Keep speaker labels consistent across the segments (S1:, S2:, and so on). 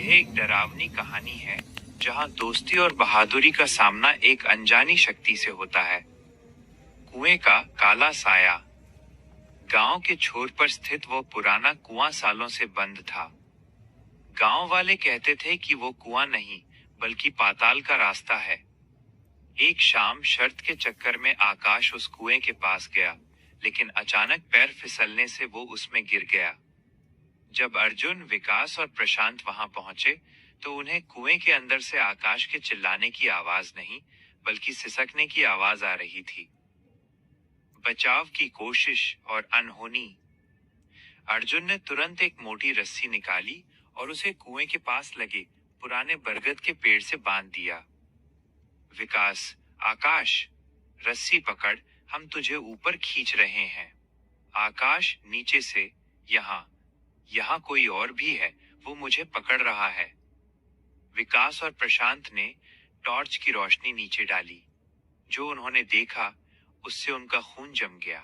S1: एक डरावनी कहानी है जहां दोस्ती और बहादुरी का सामना एक अनजानी शक्ति से होता है। कुएं का काला साया। गांव के छोर पर स्थित वो पुराना कुआं सालों से बंद था। गांव वाले कहते थे कि वो कुआं नहीं बल्कि पाताल का रास्ता है। एक शाम शर्त के चक्कर में आकाश उस कुएं के पास गया, लेकिन अचानक पैर फिसलने से वो उसमें गिर गया। जब अर्जुन, विकास और प्रशांत वहां पहुंचे तो उन्हें कुएं के अंदर से आकाश के चिल्लाने की आवाज नहीं बल्कि सिसकने की आवाज आ रही थी। बचाव की कोशिश और अनहोनी। अर्जुन ने तुरंत एक मोटी रस्सी निकाली और उसे कुएं के पास लगे पुराने बरगद के पेड़ से बांध दिया। विकास, आकाश, रस्सी पकड़, हम तुझे ऊपर खींच रहे हैं। आकाश, नीचे से, यहाँ कोई और भी है, वो मुझे पकड़ रहा है। विकास और प्रशांत ने टॉर्च की रोशनी नीचे डाली। जो उन्होंने देखा उससे उनका खून जम गया।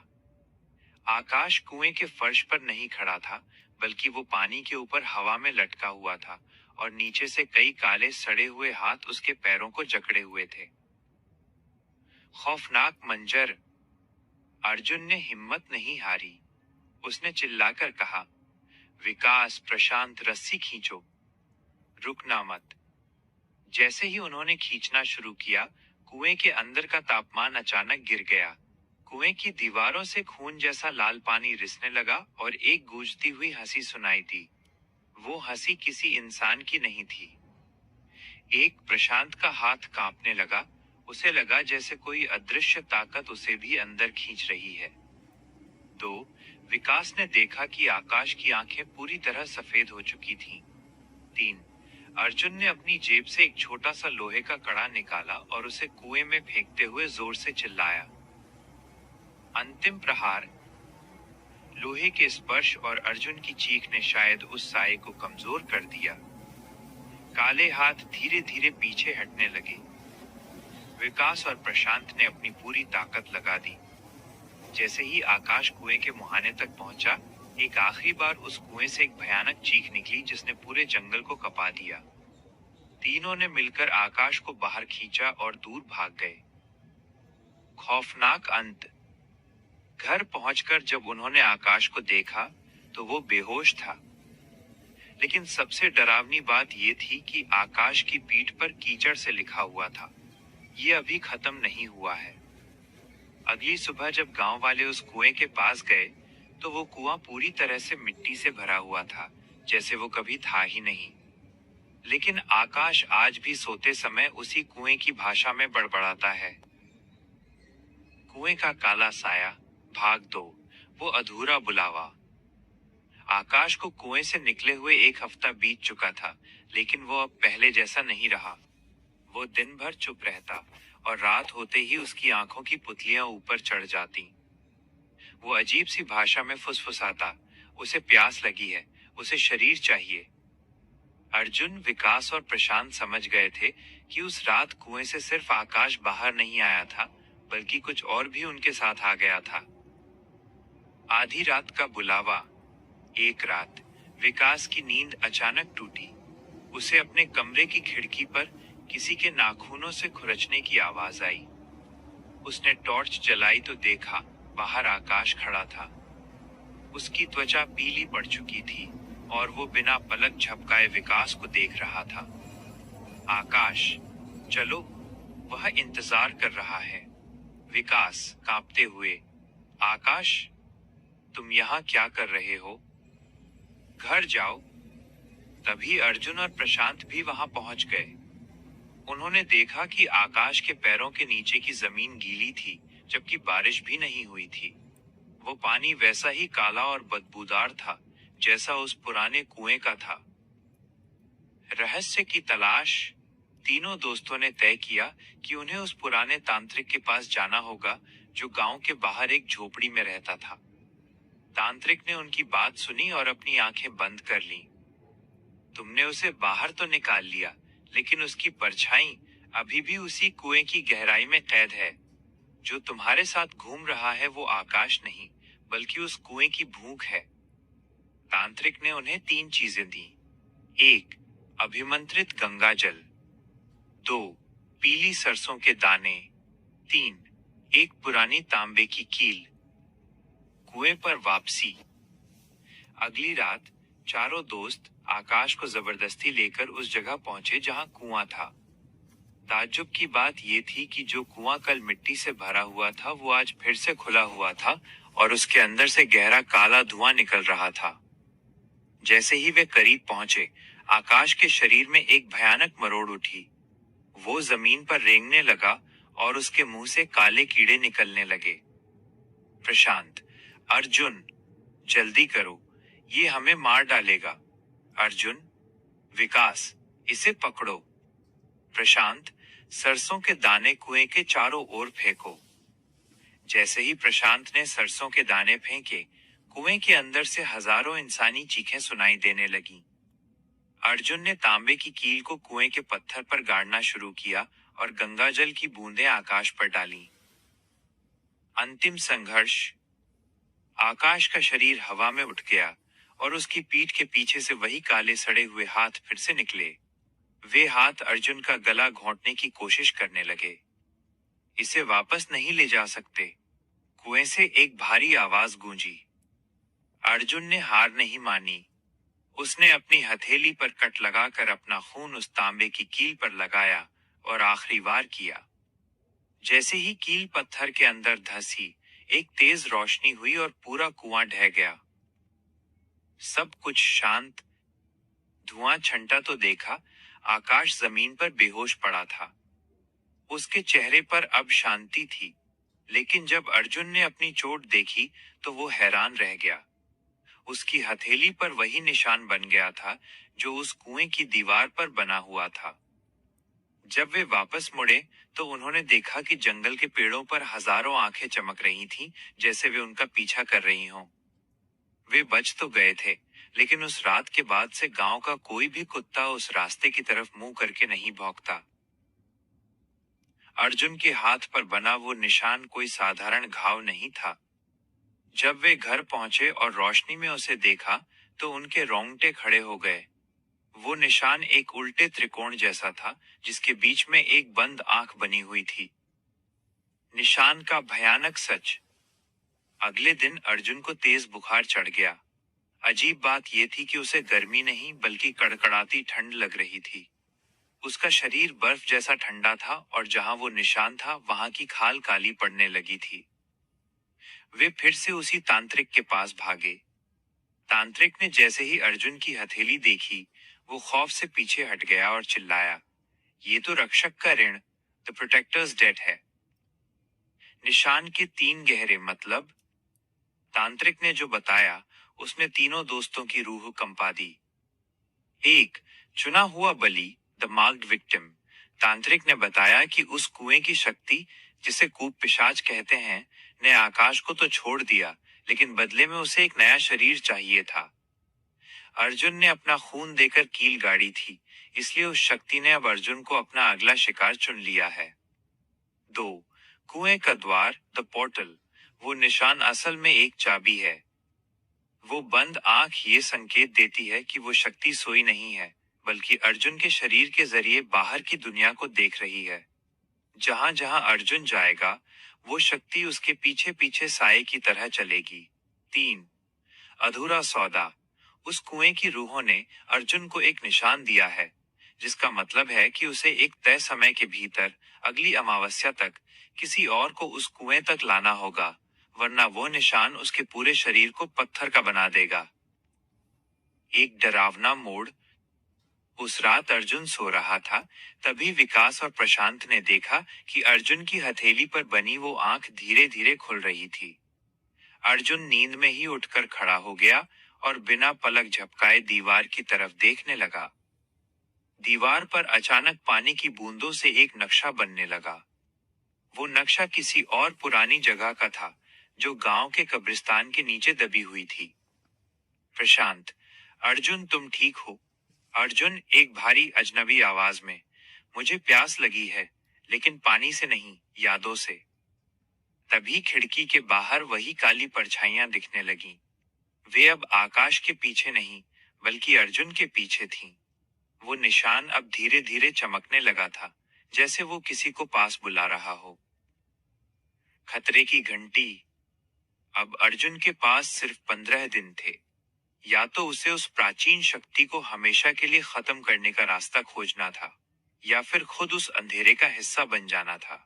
S1: आकाश कुएं के फर्श पर नहीं खड़ा था, बल्कि वो पानी के ऊपर हवा में लटका हुआ था और नीचे से कई काले सड़े हुए हाथ उसके पैरों को जकड़े हुए थे। खौफनाक मंजर। अर्जुन ने हिम्मत नहीं हारी। उसने चिल्लाकर कहा, विकास, प्रशांत, रस्सी खींचो, रुकना मत। जैसे ही उन्होंने खींचना शुरू किया, कुएं के अंदर का तापमान अचानक गिर गया। कुएं की दीवारों से खून जैसा लाल पानी रिसने लगा और एक गूंजती हुई हंसी सुनाई दी। वो हंसी किसी इंसान की नहीं थी। एक प्रशांत का हाथ कांपने लगा। उसे लगा जैसे कोई अदृश्य ताकत उसे भी अंदर खींच रही है। 2. विकास ने देखा कि आकाश की आंखें पूरी तरह सफेद हो चुकी थीं। 3. अर्जुन ने अपनी जेब से एक छोटा सा लोहे का कड़ा निकाला और उसे कुएं में फेंकते हुए जोर से चिल्लाया। अंतिम प्रहार। लोहे के स्पर्श और अर्जुन की चीख ने शायद उस साये को कमजोर कर दिया। काले हाथ धीरे धीरे पीछे हटने लगे। विकास और प्रशांत ने अपनी पूरी ताकत लगा दी। जैसे ही आकाश कुएं के मुहाने तक पहुंचा, एक आखिरी बार उस कुएं से एक भयानक चीख निकली जिसने पूरे जंगल को कपा दिया। तीनों ने मिलकर आकाश को बाहर खींचा और दूर भाग गए। खौफनाक अंत। घर पहुंचकर जब उन्होंने आकाश को देखा तो वो बेहोश था। लेकिन सबसे डरावनी बात ये थी कि आकाश की पीठ पर कीचड़ से लिखा हुआ था, ये अभी खत्म नहीं हुआ है। अगली सुबह जब गांव वाले उस कुएं के पास गए तो वो कुआं पूरी तरह से मिट्टी से भरा हुआ था, जैसे वो कभी था ही नहीं। लेकिन आकाश आज भी सोते समय उसी कुएं की भाषा में बड़बड़ाता है। कुएं का काला साया, भाग 2, वो अधूरा बुलावा। आकाश को कुएं से निकले हुए 1 हफ्ता बीत चुका था, लेकिन वो अब पहले जैसा नहीं रहा। वो दिन भर चुप रहता और रात होते ही उसकी आंखों की पुतलियां ऊपर चढ़ जाती। वो अजीब सी भाषा में फुसफुसाता, उसे प्यास लगी है, उसे शरीर चाहिए। अर्जुन, विकास और प्रशांत समझ गए थे कि उस रात कुएं से सिर्फ आकाश बाहर नहीं आया था, बल्कि कुछ और भी उनके साथ आ गया था। आधी रात का बुलावा। एक रात विकास की नींद अचानक टूटी। उसे अपने कमरे की खिड़की पर किसी के नाखूनों से खुरचने की आवाज आई। उसने टॉर्च जलाई तो देखा बाहर आकाश खड़ा था। उसकी त्वचा पीली पड़ चुकी थी और वो बिना पलक झपकाए विकास को देख रहा था। आकाश, चलो, वह इंतजार कर रहा है। विकास कांपते हुए, आकाश, तुम यहाँ क्या कर रहे हो? घर जाओ। तभी अर्जुन और प्रशांत भी वहां पहुंच गए। उन्होंने देखा कि आकाश के पैरों के नीचे की जमीन गीली थी, जबकि बारिश भी नहीं हुई थी। वो पानी वैसा ही काला और बदबूदार था जैसा उस पुराने कुएं का था। रहस्य की तलाश। तीनों दोस्तों ने तय किया कि उन्हें उस पुराने तांत्रिक के पास जाना होगा जो गांव के बाहर एक झोपड़ी में रहता था। तांत्रिक ने उनकी बात सुनी और अपनी आंखें बंद कर लीं। तुमने उसे बाहर तो निकाल लिया, लेकिन उसकी परछाई अभी भी उसी कुएं की गहराई में कैद है। जो तुम्हारे साथ घूम रहा है वो आकाश नहीं, बल्कि उस कुएं की भूख है। तांत्रिक ने उन्हें 3 चीजें दी। 1. अभिमंत्रित गंगाजल। 2. पीली सरसों के दाने। 3. एक पुरानी तांबे की कील। कुएं पर वापसी। अगली रात चारों दोस्त आकाश को जबरदस्ती लेकर उस जगह पहुंचे जहां कुआं था। ताज्जुब की बात यह थी कि जो कुआं कल मिट्टी से भरा हुआ था वो आज फिर से खुला हुआ था और उसके अंदर से गहरा काला धुआं निकल रहा था। जैसे ही वे करीब पहुंचे, आकाश के शरीर में एक भयानक मरोड़ उठी। वो जमीन पर रेंगने लगा और उसके मुंह से काले कीड़े निकलने लगे। प्रशांत, अर्जुन, जल्दी करो, ये हमें मार डालेगा। अर्जुन, विकास, इसे पकड़ो। प्रशांत, सरसों के दाने कुएं के चारों ओर फेंको। जैसे ही प्रशांत ने सरसों के दाने फेंके, कुएं के अंदर से हजारों इंसानी चीखें सुनाई देने लगीं। अर्जुन ने तांबे की कील को कुएं के पत्थर पर गाड़ना शुरू किया और गंगाजल की बूंदें आकाश पर डालीं। अंतिम संघर्ष। आकाश का शरीर हवा में उठ गया और उसकी पीठ के पीछे से वही काले सड़े हुए हाथ फिर से निकले। वे हाथ अर्जुन का गला घोंटने की कोशिश करने लगे। इसे वापस नहीं ले जा सकते। कुएं से एक भारी आवाज गूंजी। अर्जुन ने हार नहीं मानी। उसने अपनी हथेली पर कट लगाकर अपना खून उस तांबे की कील पर लगाया और आखिरी वार किया। जैसे ही कील पत्थर के अंदर धंसी, एक तेज रोशनी हुई और पूरा कुआं ढह गया। सब कुछ शांत। धुआं छंटा तो देखा, आकाश जमीन पर बेहोश पड़ा था। उसके चेहरे पर अब शांति थी, लेकिन जब अर्जुन ने अपनी चोट देखी तो वो हैरान रह गया। उसकी हथेली पर वही निशान बन गया था जो उस कुएं की दीवार पर बना हुआ था। जब वे वापस मुड़े तो उन्होंने देखा कि जंगल के पेड़ों पर हजारों आंखें चमक रही थीं, जैसे वे उनका पीछा कर रही हों। वे बच तो गए थे, लेकिन उस रात के बाद से गांव का कोई भी कुत्ता उस रास्ते की तरफ मुंह करके नहीं भौंकता। अर्जुन के हाथ पर बना वो निशान कोई साधारण घाव नहीं था। जब वे घर पहुंचे और रोशनी में उसे देखा तो उनके रोंगटे खड़े हो गए। वो निशान एक उल्टे त्रिकोण जैसा था, जिसके बीच में एक बंद आंख बनी हुई थी। निशान का भयानक सच। अगले दिन अर्जुन को तेज बुखार चढ़ गया। अजीब बात यह थी कि उसे गर्मी नहीं बल्कि कड़कड़ाती ठंड लग रही थी। उसका शरीर बर्फ जैसा ठंडा था और जहां वो निशान था वहां की खाल काली पड़ने लगी थी। वे फिर से उसी तांत्रिक के पास भागे। तांत्रिक ने जैसे ही अर्जुन की हथेली देखी, वो खौफ से पीछे हट गया और चिल्लाया, ये तो रक्षक का ऋण, द प्रोटेक्टर्स डेट है। निशान के 3 गहरे मतलब। तांत्रिक ने जो बताया उसने तीनों दोस्तों की रूह कंपा दी। 1. चुना हुआ बलि, द मार्क्ड विक्टिम। तांत्रिक ने बताया कि उस कुएं की शक्ति, जिसे कूप पिशाच कहते हैं, ने आकाश को तो छोड़ दिया, लेकिन बदले में उसे एक नया शरीर चाहिए था। अर्जुन ने अपना खून देकर कील गाड़ी थी, इसलिए उस शक्ति ने अब अर्जुन को अपना अगला शिकार चुन लिया है। 2. कुएं का द्वार, द पोर्टल। वो निशान असल में एक चाबी है। वो बंद आंख ये संकेत देती है कि वो शक्ति सोई नहीं है, बल्कि अर्जुन के शरीर के जरिए बाहर की दुनिया को देख रही है। जहां जहां अर्जुन जाएगा, वो शक्ति उसके पीछे पीछे साए की तरह चलेगी। 3. अधूरा सौदा। उस कुएं की रूहों ने अर्जुन को एक निशान दिया है, जिसका मतलब है कि उसे एक तय समय के भीतर अगली अमावस्या तक किसी और को उस कुएं तक लाना होगा, वरना वो निशान उसके पूरे शरीर को पत्थर का बना देगा। एक डरावना मोड़। उस रात अर्जुन सो रहा था, तभी विकास और प्रशांत ने देखा कि अर्जुन की हथेली पर बनी वो आंख धीरे धीरे खुल रही थी। अर्जुन नींद में ही उठकर खड़ा हो गया और बिना पलक झपकाए दीवार की तरफ देखने लगा। दीवार पर अचानक पानी की बूंदों से एक नक्शा बनने लगा। वो नक्शा किसी और पुरानी जगह का था, जो गांव के कब्रिस्तान के नीचे दबी हुई थी। प्रशांत, अर्जुन तुम ठीक हो? अर्जुन एक भारी अजनबी आवाज में, मुझे प्यास लगी है, लेकिन पानी से नहीं, यादों से। तभी खिड़की के बाहर वही काली परछाइयां दिखने लगीं। वे अब आकाश के पीछे नहीं, बल्कि अर्जुन के पीछे थीं। वो निशान अब धीरे धीरे चमकने लगा था, जैसे वो किसी को पास बुला रहा हो। खतरे की घंटी। अब अर्जुन के पास सिर्फ 15 दिन थे। या तो उसे उस प्राचीन शक्ति को हमेशा के लिए खत्म करने का रास्ता खोजना था, या फिर खुद उस अंधेरे का हिस्सा बन जाना था।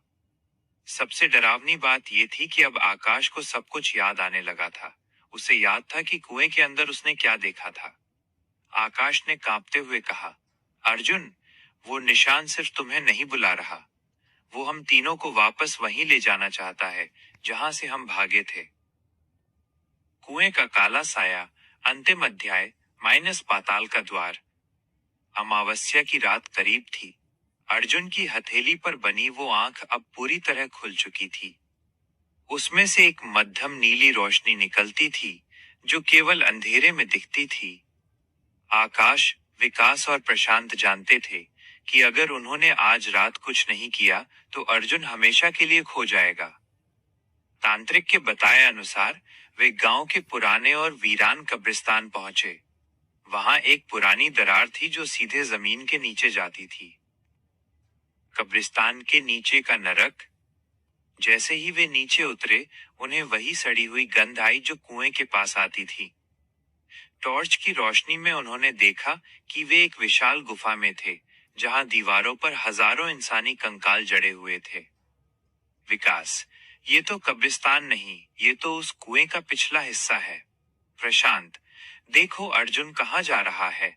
S1: सबसे डरावनी बात यह थी कि अब आकाश को सब कुछ याद आने लगा था। उसे याद था कि कुएं के अंदर उसने क्या देखा था। आकाश ने कांपते हुए कहा, अर्जुन, वो निशान सिर्फ तुम्हें नहीं बुला रहा, वो हम तीनों को वापस वहीं ले जाना चाहता है जहां से हम भागे थे। कुएं का काला साया। अंतिम अध्याय। माइनस पाताल का द्वार। अमावस्या की रात करीब थी। अर्जुन की हथेली पर बनी वो आंख अब पूरी तरह खुल चुकी थी। उसमें से एक मध्यम नीली रोशनी निकलती थी, जो केवल अंधेरे में दिखती थी। आकाश, विकास और प्रशांत जानते थे कि अगर उन्होंने आज रात कुछ नहीं किया तो अर्जुन हमेशा के लिए खो जाएगा। तांत्रिक के बताए अनुसार वे गांव के पुराने और वीरान कब्रिस्तान पहुंचे। वहां एक पुरानी दरार थी जो सीधे जमीन के नीचे जाती थी। कब्रिस्तान के नीचे का नरक। जैसे ही वे नीचे उतरे, उन्हें वही सड़ी हुई गंध आई जो कुएं के पास आती थी। टॉर्च की रोशनी में उन्होंने देखा कि वे एक विशाल गुफा में थे, जहां दीवारों पर हजारों इंसानी कंकाल जड़े हुए थे। विकास, ये तो कब्रिस्तान नहीं, ये तो उस कुएं का पिछला हिस्सा है। प्रशांत, देखो अर्जुन कहाँ जा रहा है।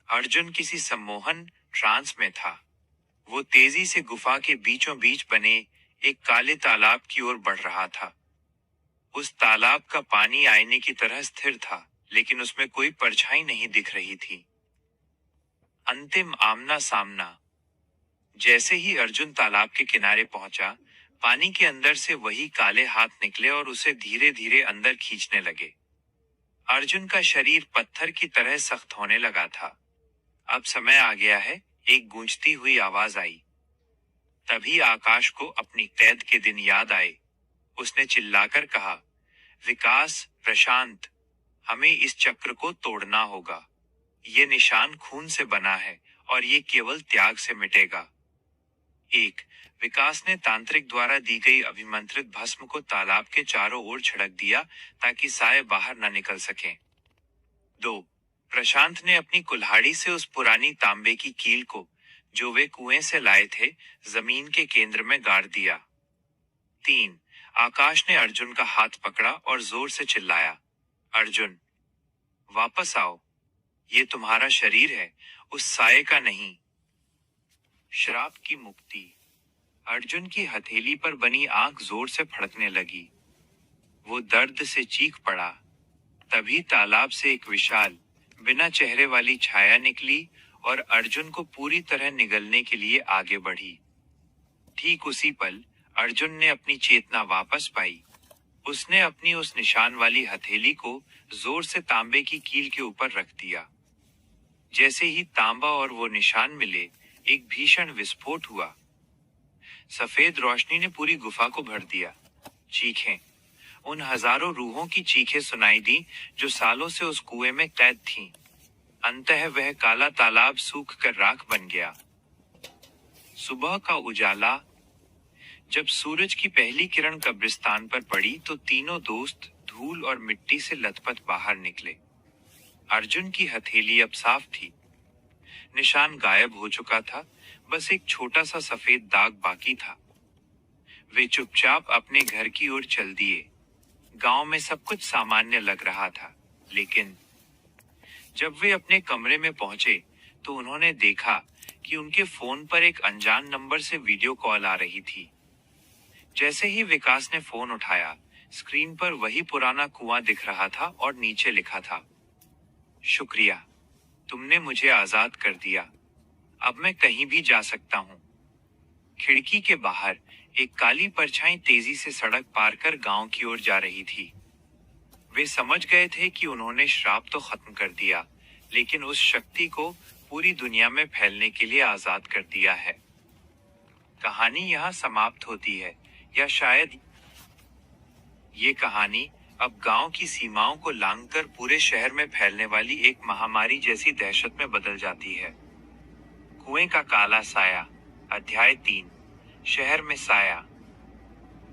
S1: अर्जुन किसी सम्मोहन ट्रांस में था। वो तेजी से गुफा के बीचों बीच बने एक काले तालाब की ओर बढ़ रहा था। उस तालाब का पानी आईने की तरह स्थिर था, लेकिन उसमें कोई परछाई नहीं दिख रही थी। अंतिम आमना सामना। जैसे ही अर्जुन तालाब के किनारे पहुंचा, पानी के अंदर से वही काले हाथ निकले और उसे धीरे धीरे अंदर खींचने लगे। अर्जुन का शरीर पत्थर की तरह सख्त होने लगा था। अब समय आ गया है, एक गूंजती हुई आवाज आई। तभी आकाश को अपनी कैद के दिन याद आए। उसने चिल्लाकर कहा, विकास, प्रशांत, हमें इस चक्र को तोड़ना होगा। ये निशान खून से बना है और ये केवल त्याग से मिटेगा। एक, विकास ने तांत्रिक द्वारा दी गई अभिमंत्रित भस्म को तालाब के चारों ओर छिड़क दिया ताकि साए बाहर न निकल सकें। 2, प्रशांत ने अपनी कुल्हाड़ी से उस पुरानी तांबे की कील को, जो वे कुएं से लाए थे, जमीन के केंद्र में गाड़ दिया। 3, आकाश ने अर्जुन का हाथ पकड़ा और जोर से चिल्लाया, अर्जुन, वापस आओ। ये तुम्हारा शरीर है, उस साए का नहीं। श्राप की मुक्ति। अर्जुन की हथेली पर बनी आंख जोर से फड़कने लगी। वो दर्द से चीख पड़ा। तभी तालाब से एक विशाल, बिना चेहरे वाली छाया निकली और अर्जुन को पूरी तरह निगलने के लिए आगे बढ़ी। ठीक उसी पल अर्जुन ने अपनी चेतना वापस पाई। उसने अपनी उस निशान वाली हथेली को जोर से तांबे की कील के ऊपर रख दिया। जैसे ही तांबा और वो निशान मिले, एक भीषण विस्फोट हुआ। सफेद रोशनी ने पूरी गुफा को भर दिया। चीखें, उन हजारों रूहों की चीखें सुनाई दी जो सालों से उस कुएं में कैद थीं। अंततः वह काला तालाब सूख कर राख बन गया। सुबह का उजाला। जब सूरज की पहली किरण कब्रिस्तान पर पड़ी तो तीनों दोस्त धूल और मिट्टी से लथपथ बाहर निकले। अर्जुन की हथेली अब साफ थी। निशान गायब हो चुका था, बस एक छोटा सा सफेद दाग बाकी था। वे चुपचाप अपने घर की ओर चल दिए। गांव में सब कुछ सामान्य लग रहा था, लेकिन जब वे अपने कमरे में पहुंचे तो उन्होंने देखा कि उनके फोन पर एक अनजान नंबर से वीडियो कॉल आ रही थी। जैसे ही विकास ने फोन उठाया, स्क्रीन पर वही पुराना कुआं दिख रहा था और नीचे लिखा था, शुक्रिया, तुमने मुझे आजाद कर दिया। अब मैं कहीं भी जा सकता हूँ। खिड़की के बाहर एक काली परछाई तेजी से सड़क पार कर गांव की ओर जा रही थी। वे समझ गए थे कि उन्होंने श्राप तो खत्म कर दिया, लेकिन उस शक्ति को पूरी दुनिया में फैलने के लिए आजाद कर दिया है। कहानी यहाँ समाप्त होती है, या शायद ये कहानी अब गांव की सीमाओं को लांघकर पूरे शहर में फैलने वाली एक महामारी जैसी दहशत में बदल जाती है। कुएं का काला साया। अध्याय 3। शहर में साया।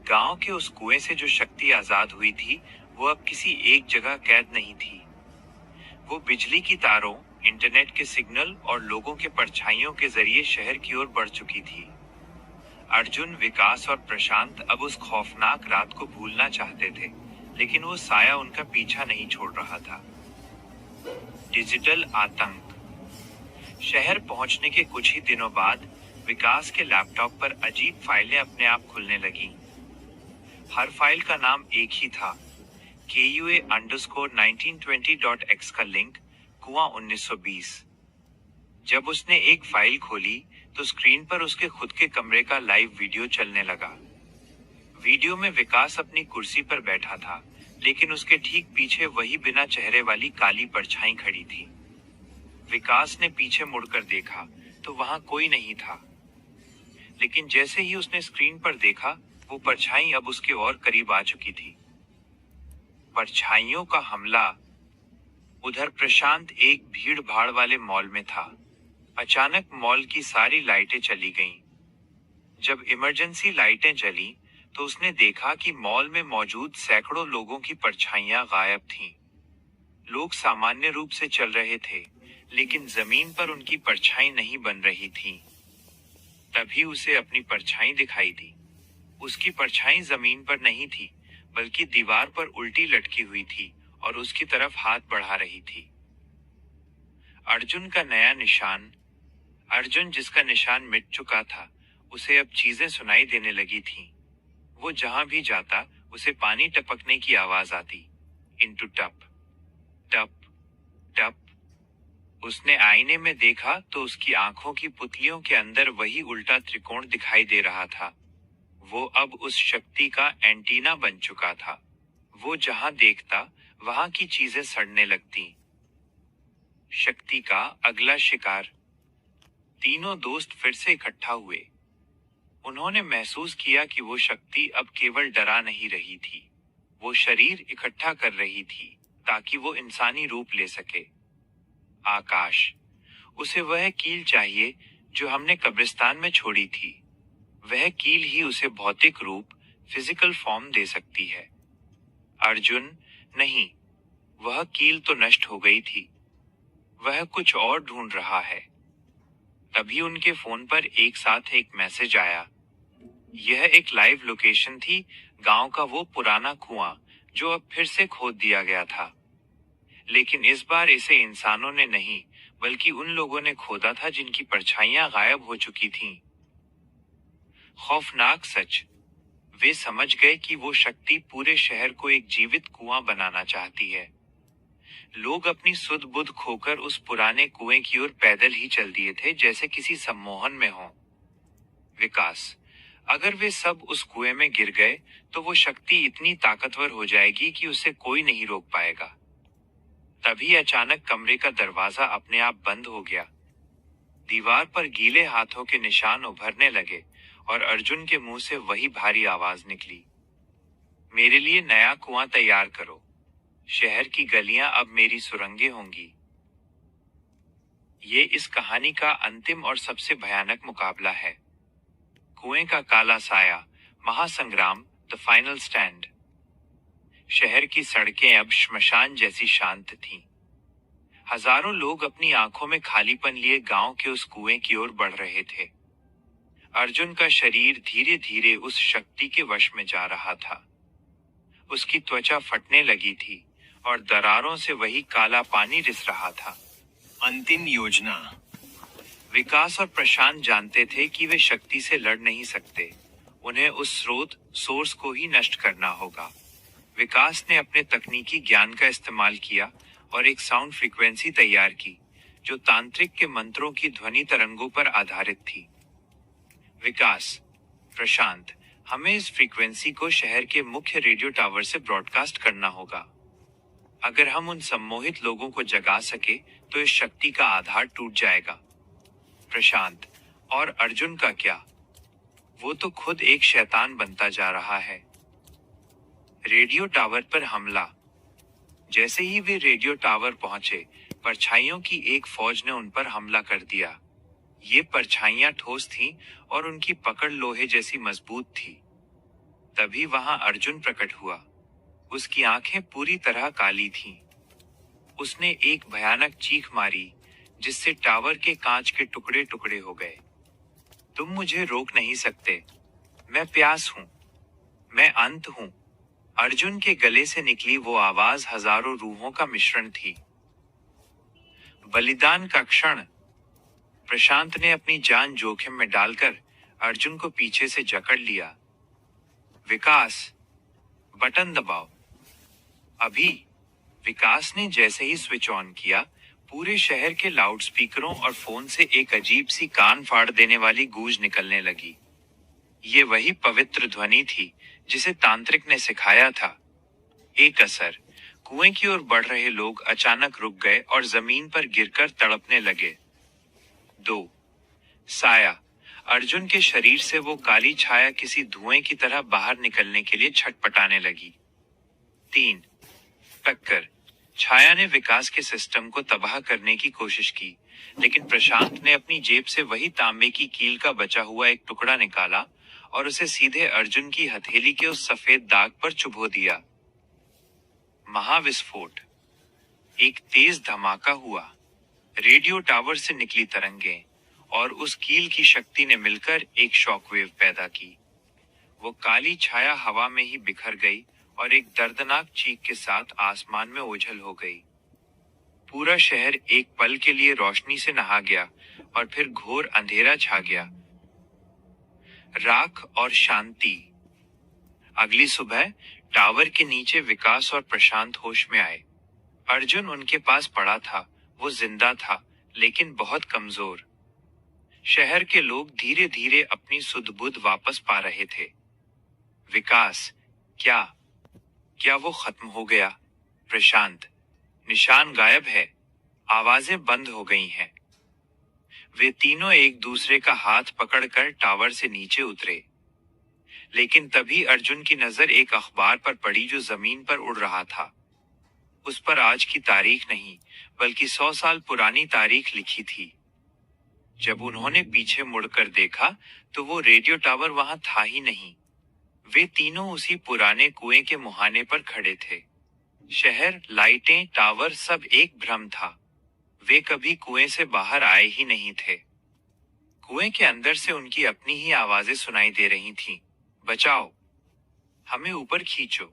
S1: गांव के उस कुएं से जो शक्ति आजाद हुई थी, वो अब किसी एक जगह कैद नहीं थी। वो बिजली की तारों, इंटरनेट के सिग्नल और लोगों के परछाइयों के जरिए शहर की ओर बढ़ चुकी थी। अर्जुन, विकास और प्रशांत अब उस खौफनाक रात को भूलना चाहते थे, लेकिन वो साया उनका पीछा नहीं छोड़ रहा था। डिजिटल आतंक। शहर पहुंचने के कुछ ही दिनों बाद विकास के लैपटॉप पर अजीब फाइलें अपने आप खुलने लगीं। हर फाइल का नाम एक ही था, KUA_1920.x का लिंक, कुआं 1920। जब उसने एक फाइल खोली तो स्क्रीन पर उसके खुद के कमरे का लाइव वीडियो चलने लगा। वीडियो में विकास अपनी कुर्सी पर बैठा था, लेकिन उसके ठीक पीछे वही बिना चेहरे वाली काली परछाई खड़ी थी। विकास ने पीछे मुड़कर देखा तो वहां कोई नहीं था, लेकिन जैसे ही उसने स्क्रीन पर देखा, वो परछाई अब उसके और करीब आ चुकी थी। परछाइयों का हमला। उधर प्रशांत एक भीड़ भाड़ वाले मॉल में था। अचानक मॉल की सारी लाइटें चली गईं। जब इमरजेंसी लाइटें जली तो उसने देखा कि मॉल में मौजूद सैकड़ों लोगों की परछाइयां गायब थीं। लोग सामान्य रूप से चल रहे थे, लेकिन जमीन पर उनकी परछाई नहीं बन रही थी। तभी उसे अपनी परछाई दिखाई दी। उसकी परछाई जमीन पर नहीं थी, बल्कि दीवार पर उल्टी लटकी हुई थी और उसकी तरफ हाथ बढ़ा रही थी। अर्जुन का नया निशान। अर्जुन, जिसका निशान मिट चुका था, उसे अब चीजें सुनाई देने लगी थीं। वो जहां भी जाता, उसे पानी टपकने की आवाज आती। इंटू टप टप टप। उसने आईने में देखा तो उसकी आंखों की पुतलियों के अंदर वही उल्टा त्रिकोण दिखाई दे रहा था। वो अब उस शक्ति का एंटीना बन चुका था। वो जहां देखता, वहां की चीजें सड़ने लगती। शक्ति का अगला शिकार। तीनों दोस्त फिर से इकट्ठा हुए। उन्होंने महसूस किया कि वो शक्ति अब केवल डरा नहीं रही थी, वो शरीर इकट्ठा कर रही थी ताकि वो इंसानी रूप ले सके। आकाश। उसे वह कील चाहिए जो हमने कब्रिस्तान में छोड़ी थी। वह कील ही उसे भौतिक रूप, फिजिकल फॉर्म दे सकती है। अर्जुन, नहीं, वह कील तो नष्ट हो गई थी। वह कुछ और ढूंढ रहा है। तभी उनके फोन पर एक साथ एक मैसेज आया। यह एक लाइव लोकेशन थी, गांव का वो पुराना कुआं जो अब फिर से खोद दिया गया था। लेकिन इस बार इसे इंसानों ने नहीं, बल्कि उन लोगों ने खोदा था जिनकी परछाइयां गायब हो चुकी थीं। खौफनाक सच। वे समझ गए कि वो शक्ति पूरे शहर को एक जीवित कुआं बनाना चाहती है। लोग अपनी सुध बुध खोकर उस पुराने कुएं की ओर पैदल ही चल दिए थे, जैसे किसी सम्मोहन में हों। विकास। अगर वे सब उस कुएं में गिर गए तो वो शक्ति इतनी ताकतवर हो जाएगी कि उसे कोई नहीं रोक पाएगा। तभी अचानक कमरे का दरवाजा अपने आप बंद हो गया। दीवार पर गीले हाथों के निशान उभरने लगे और अर्जुन के मुंह से वही भारी आवाज निकली। मेरे लिए नया कुआं तैयार करो। शहर की गलियां अब मेरी सुरंगें होंगी। ये इस कहानी का अंतिम और सबसे भयानक मुकाबला है। कुएं का काला साया, महासंग्राम, द फाइनल स्टैंड। शहर की सड़कें अब श्मशान जैसी शांत थीं। हजारों लोग अपनी आंखों में खालीपन लिए गांव के उस कुएं की ओर बढ़ रहे थे। अर्जुन का शरीर धीरे धीरे उस शक्ति के वश में जा रहा था। उसकी त्वचा फटने लगी थी और दरारों से वही काला पानी रिस रहा था। अंतिम योजना। विकास और प्रशांत जानते थे कि वे शक्ति से लड़ नहीं सकते। उन्हें उस स्रोत, सोर्स को ही नष्ट करना होगा। विकास ने अपने तकनीकी ज्ञान का इस्तेमाल किया और एक साउंड फ्रीक्वेंसी तैयार की, जो तांत्रिक के मंत्रों की ध्वनि तरंगों पर आधारित थी। विकास, प्रशांत, हमें इस फ्रीक्वेंसी को शहर के मुख्य रेडियो टावर से ब्रॉडकास्ट करना होगा। अगर हम उन सम्मोहित लोगों को जगा सके तो इस शक्ति का आधार टूट जाएगा। प्रशांत, और अर्जुन का क्या? वो तो खुद एक शैतान बनता जा रहा है। रेडियो टावर पर हमला। जैसे ही वे रेडियो टावर पहुंचे, परछाइयों की एक फौज ने उन पर हमला कर दिया। ये परछाइयां ठोस थीं और उनकी पकड़ लोहे जैसी मजबूत थी। तभी वहां अर्जुन प्रकट हुआ। उसकी आंखें पूरी तरह काली थीं। उसने एक भयानक चीख मारी, जिससे टावर के कांच के टुकड़े टुकड़े हो गए। तुम मुझे रोक नहीं सकते। मैं प्यास हूं। मैं अंत हूं। अर्जुन के गले से निकली वो आवाज हजारों रूहों का मिश्रण थी। बलिदान का क्षण। प्रशांत ने अपनी जान जोखिम में डालकर अर्जुन को पीछे से जकड़ लिया। विकास, बटन दबाओ। अभी। विकास ने जैसे ही स्विच ऑन किया, पूरे शहर के लाउडस्पीकरों और फोन से एक अजीब सी कान फाड़ देने वाली गूंज निकलने लगी। ये वही पवित्र ध्वनि थी जिसे तांत्रिक ने सिखाया था। एक असर। कुएं की ओर बढ़ रहे लोग अचानक रुक गए और जमीन पर गिरकर तड़पने लगे। 2. साया। अर्जुन के शरीर से वो काली छाया किसी धुएं की तरह बाहर निकलने के लिए छटपटाने लगी। 3. टक्कर। छाया ने विकास के सिस्टम को तबाह करने की कोशिश की, लेकिन प्रशांत ने अपनी जेब से वही तांबे की कील का बचा हुआ एक टुकड़ा निकाला और उसे सीधे अर्जुन की हथेली के उस सफेद दाग पर चुभो दिया। महाविस्फोट। एक तेज धमाका हुआ। रेडियो टावर से निकली तरंगें और उस कील की शक्ति ने मिलकर एक शॉकवेव पैदा की। वो काली छाया हवा में ही बिखर गई और एक दर्दनाक चीख के साथ आसमान में ओझल हो गई। पूरा शहर एक पल के लिए रोशनी से नहा गया और फिर घोर अंधेरा छा गया। राख और शांति। अगली सुबह टावर के नीचे विकास और प्रशांत होश में आए। अर्जुन उनके पास पड़ा था। वो जिंदा था, लेकिन बहुत कमजोर। शहर के लोग धीरे धीरे अपनी सुध बुध वापस पा रहे थे। विकास, क्या वो खत्म हो गया? प्रशांत, निशान गायब है। आवाजें बंद हो गई हैं। वे तीनों एक दूसरे का हाथ पकड़कर टावर से नीचे उतरे। लेकिन तभी अर्जुन की नजर एक अखबार पर पड़ी जो जमीन पर उड़ रहा था। उस पर आज की तारीख नहीं, बल्कि 100 साल पुरानी तारीख लिखी थी। जब उन्होंने पीछे मुड़कर देखा, तो वो रेडियो टावर वहां था ही नहीं। वे तीनों उसी पुराने कुएं के मुहाने पर खड़े थे। शहर, लाइटें, टावर सब एक भ्रम था। वे कभी कुएं से बाहर आए ही नहीं थे। कुएं के अंदर से उनकी अपनी ही आवाजें सुनाई दे रही थीं। बचाओ, हमें ऊपर खींचो।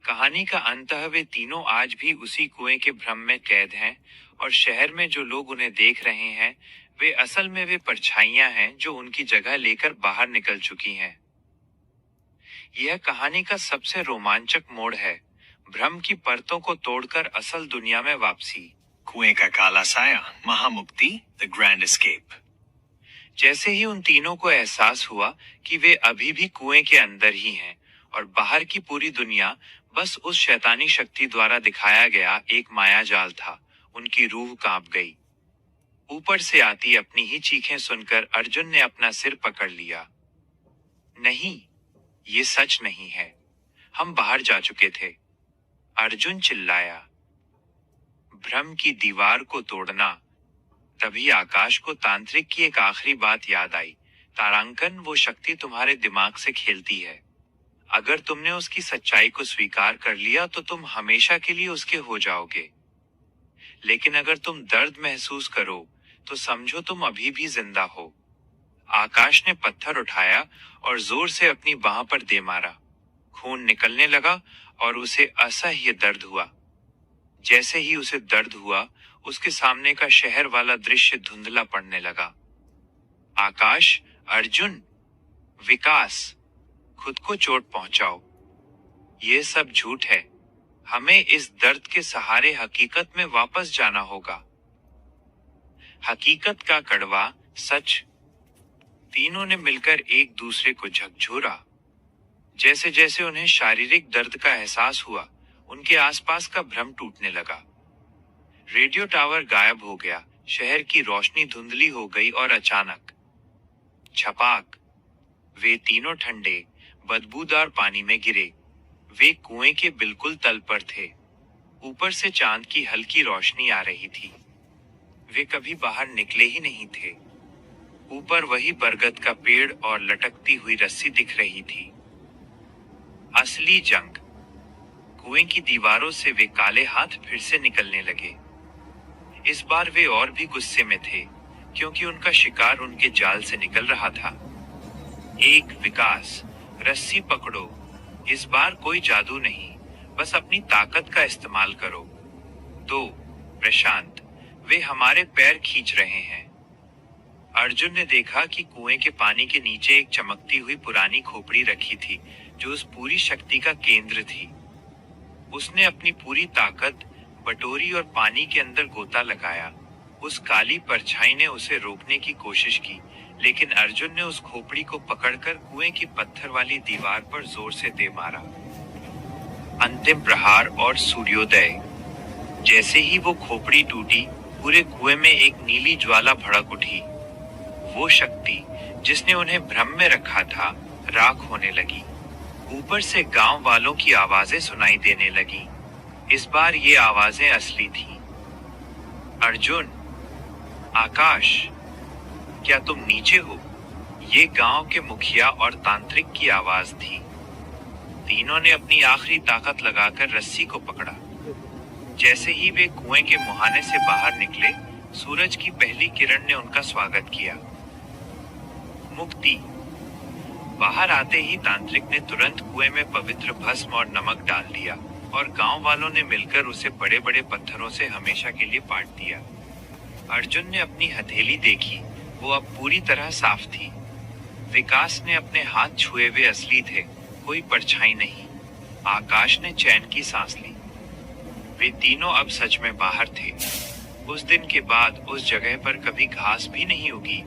S1: कहानी का अंतः वे तीनों आज भी उसी कुएं के भ्रम में कैद हैं, और शहर में जो लोग उन्हें देख रहे हैं, वे असल में वे परछाइयां हैं जो उनकी जगह लेकर बाहर निकल चुकी हैं। यह कहानी का सबसे रोमांचक मोड़ है, भ्रम की परतों को तोड़कर असल दुनिया में वापसी।
S2: कुएं का काला साया, महामुक्ति, द ग्रैंड एस्केप।
S1: जैसे ही उन तीनों को एहसास हुआ कि वे अभी भी कुएं के अंदर ही हैं और बाहर की पूरी दुनिया बस उस शैतानी शक्ति द्वारा दिखाया गया एक माया जाल था, उनकी रूह कांप गई। ऊपर से आती अपनी ही चीखें सुनकर अर्जुन ने अपना सिर पकड़ लिया। नहीं, ये सच नहीं है। हम बाहर जा चुके थे। अर्जुन चिल्लाया। भ्रम की दीवार को तोड़ना। तभी आकाश को तांत्रिक की एक आखिरी बात याद आई। तारांकन, वो शक्ति तुम्हारे दिमाग से खेलती है। अगर तुमने उसकी सच्चाई को स्वीकार कर लिया तो तुम हमेशा के लिए उसके हो जाओगे। लेकिन अगर तुम दर्द महसूस करो तो समझो तुम अभी भी जिंदा हो। आकाश ने पत्थर उठाया और जोर से अपनी बाह पर दे मारा। खून निकलने लगा और उसे असह्य दर्द हुआ। जैसे ही उसे दर्द हुआ, उसके सामने का शहर वाला दृश्य धुंधला पड़ने लगा। आकाश, अर्जुन, विकास, खुद को चोट पहुंचाओ। ये सब झूठ है। हमें इस दर्द के सहारे हकीकत में वापस जाना होगा। हकीकत का कड़वा सच। तीनों ने मिलकर एक दूसरे को झकझोरा। जैसे जैसे उन्हें शारीरिक दर्द का एहसास हुआ, उनके आसपास का भ्रम टूटने लगा। रेडियो टावर गायब हो गया, शहर की रोशनी धुंधली हो गई और अचानक छपाक, वे तीनों ठंडे, बदबूदार पानी में गिरे। वे कुएं के बिल्कुल तल पर थे। ऊपर से चांद की हल्की रोशनी आ रही थी। वे कभी बाहर निकले ही नहीं थे। ऊपर वही बरगद का पेड़ और लटकती हुई रस्सी दिख रही थी। असली जंग। कुएं की दीवारों से वे काले हाथ फिर से निकलने लगे। इस बार वे और भी गुस्से में थे, क्योंकि उनका शिकार उनके जाल से निकल रहा था। 1 विकास, रस्सी पकड़ो। इस बार कोई जादू नहीं, बस अपनी ताकत का इस्तेमाल करो। 2 प्रशांत, वे हमारे पैर खींच रहे हैं। अर्जुन ने देखा कि कुएं के पानी के नीचे एक चमकती हुई पुरानी खोपड़ी रखी थी, जो उस पूरी शक्ति का केंद्र थी। उसने अपनी पूरी ताकत बटोरी और पानी के अंदर गोता लगाया। उस काली परछाई ने उसे रोकने की कोशिश की, लेकिन अर्जुन ने उस खोपड़ी को पकड़कर कुएं की पत्थर वाली दीवार पर जोर से दे मारा। अंतिम प्रहार और सूर्योदय। जैसे ही वो खोपड़ी टूटी, पूरे कुएं में एक नीली ज्वाला भड़क उठी। वो शक्ति जिसने उन्हें भ्रम में रखा था, राख होने लगी। ऊपर से गांव वालों की आवाजें सुनाई देने लगी। इस बार ये आवाजें असली थीं। अर्जुन, आकाश, क्या तुम नीचे हो? ये गांव के मुखिया और तांत्रिक की आवाज थी। तीनों ने अपनी आखिरी ताकत लगाकर रस्सी को पकड़ा। जैसे ही वे कुएं के मुहाने से बाहर निकले, सूरज की पहली किरण ने उनका स्वागत किया। मुक्ति। बाहर आते ही तांत्रिक ने तुरंत कुएं में पवित्र भस्म और नमक डाल दिया, और गांव वालों ने मिलकर उसे बड़े बड़े पत्थरों से हमेशा के लिए पाट दिया। अर्जुन ने अपनी हथेली देखी, वो अब पूरी तरह साफ थी। विकास ने अपने हाथ छुए हुए असली थे, कोई परछाई नहीं। आकाश ने चैन की सांस ली। वे तीनों अब सच में बाहर थे। उस दिन के बाद उस जगह पर कभी घास भी नहीं उगी।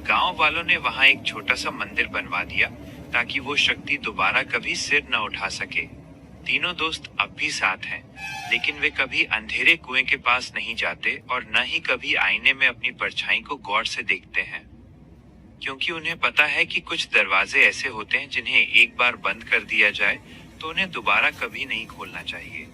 S1: गांव वालों ने वहां एक छोटा सा मंदिर बनवा दिया, ताकि वो शक्ति दोबारा कभी सिर न उठा सके। तीनों दोस्त अब भी साथ हैं, लेकिन वे कभी अंधेरे कुएं के पास नहीं जाते और न ही कभी आईने में अपनी परछाई को गौर से देखते हैं, क्योंकि उन्हें पता है कि कुछ दरवाजे ऐसे होते हैं जिन्हें एक बार बंद कर दिया जाए तो उन्हें दोबारा कभी नहीं खोलना चाहिए।